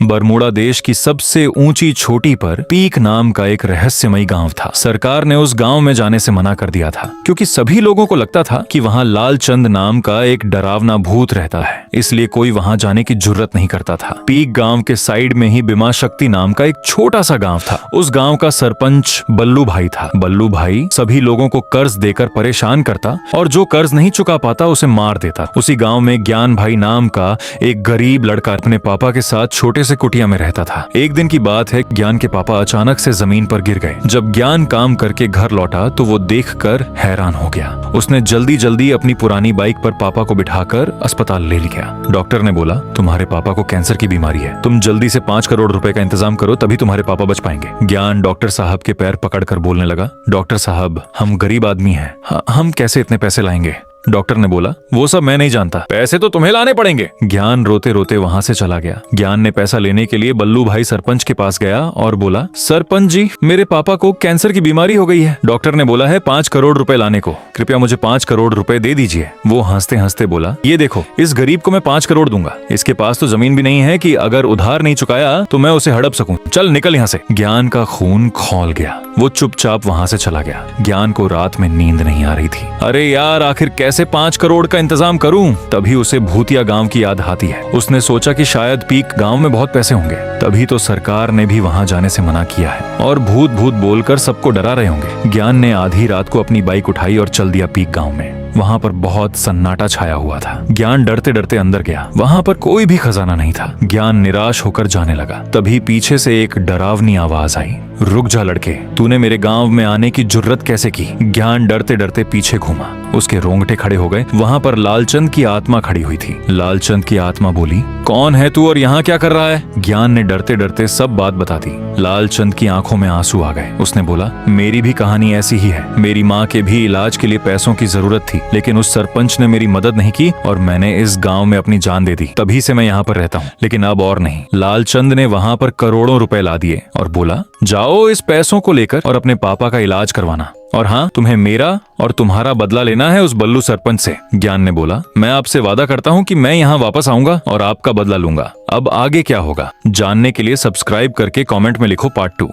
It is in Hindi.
बरमूडा देश की सबसे ऊंची चोटी पर पीक नाम का एक रहस्यमयी गांव था। सरकार ने उस गांव में जाने से मना कर दिया था क्योंकि सभी लोगों को लगता था कि वहां लालचंद नाम का एक डरावना भूत रहता है, इसलिए कोई वहां जाने की जुर्रत नहीं करता था। पीक गांव के साइड में ही बीमा शक्ति नाम का एक छोटा सा गांव था। उस गांव का सरपंच बल्लू भाई था। बल्लू भाई सभी लोगों को कर्ज देकर परेशान करता और जो कर्ज नहीं चुका पाता उसे मार देता। उसी गांव में ज्ञान भाई नाम का एक गरीब लड़का अपने पापा के साथ छोटे से कुटिया में रहता था। एक दिन की बात है, ज्ञान के पापा अचानक से जमीन पर गिर गए। जब ज्ञान काम करके घर लौटा तो वो देखकर हैरान हो गया। उसने जल्दी जल्दी अपनी पुरानी बाइक पर पापा को बिठाकर अस्पताल ले लिया। डॉक्टर ने बोला, तुम्हारे पापा को कैंसर की बीमारी है, तुम जल्दी से 5 करोड़ रुपए का इंतजाम करो, तभी तुम्हारे पापा बच पाएंगे। ज्ञान डॉक्टर साहब के पैर पकड़कर बोलने लगा, डॉक्टर साहब, हम गरीब आदमी हैं, हम कैसे इतने पैसे लाएंगे? डॉक्टर ने बोला, वो सब मैं नहीं जानता, पैसे तो तुम्हें लाने पड़ेंगे। ज्ञान रोते रोते वहां से चला गया। ज्ञान ने पैसा लेने के लिए बल्लू भाई सरपंच के पास गया और बोला, सरपंच जी, मेरे पापा को कैंसर की बीमारी हो गई है। डॉक्टर ने बोला है 5 करोड़ रुपए लाने को, कृपया मुझे 5 करोड़ रुपए दे दीजिए। वो हंसते हंसते बोला, ये देखो, इस गरीब को मैं 5 करोड़ दूंगा, इसके पास तो जमीन भी नहीं है कि अगर उधार नहीं चुकाया तो मैं उसे हड़प सकूं, चल निकल यहाँ से। ज्ञान का खून खौल गया। वो चुपचाप वहां से चला गया। ज्ञान को रात में नींद नहीं आ रही थी। अरे यार, आखिर कैसे 5 करोड़ का इंतजाम करूं? तभी उसे भूतिया गांव की याद आती है। उसने सोचा कि शायद पीक गांव में बहुत पैसे होंगे, तभी तो सरकार ने भी वहां जाने से मना किया है और भूत भूत बोलकर सबको डरा रहे होंगे। ज्ञान ने आधी रात को अपनी बाइक उठाई और चल दिया पीक गांव में। वहां पर बहुत सन्नाटा छाया हुआ था। ज्ञान डरते डरते अंदर गया। वहां पर कोई भी खजाना नहीं था। ज्ञान निराश होकर जाने लगा। तभी पीछे से एक डरावनी आवाज आई, रुक जा लड़के, तूने मेरे गांव में आने की जुर्रत कैसे की? ज्ञान डरते डरते पीछे घूमा। उसके रोंगटे खड़े हो गए। वहां पर लालचंद की आत्मा खड़ी हुई थी। लालचंद की आत्मा बोली, कौन है तू और यहाँ क्या कर रहा है? ज्ञान ने डरते डरते सब बात बता दी। लालचंद की आंखों में आंसू आ गए। उसने बोला, मेरी भी कहानी ऐसी ही है। मेरी माँ के भी इलाज के लिए पैसों की जरूरत थी, लेकिन उस सरपंच ने मेरी मदद नहीं की और मैंने इस गांव में अपनी जान दे दी। तभी से मैं यहाँ पर रहता हूँ, लेकिन अब और नहीं। लालचंद ने वहां पर करोड़ों रुपए ला दिए और बोला, जाओ इस पैसों को लेकर और अपने पापा का इलाज करवाना, और हाँ, तुम्हें मेरा और तुम्हारा बदला लेना है उस बल्लू सरपंच से। ज्ञान ने बोला, मैं आपसे वादा करता हूँ कि मैं यहाँ वापस आऊंगा और आपका बदला लूंगा। अब आगे क्या होगा जानने के लिए सब्सक्राइब करके कमेंट में लिखो पार्ट 2।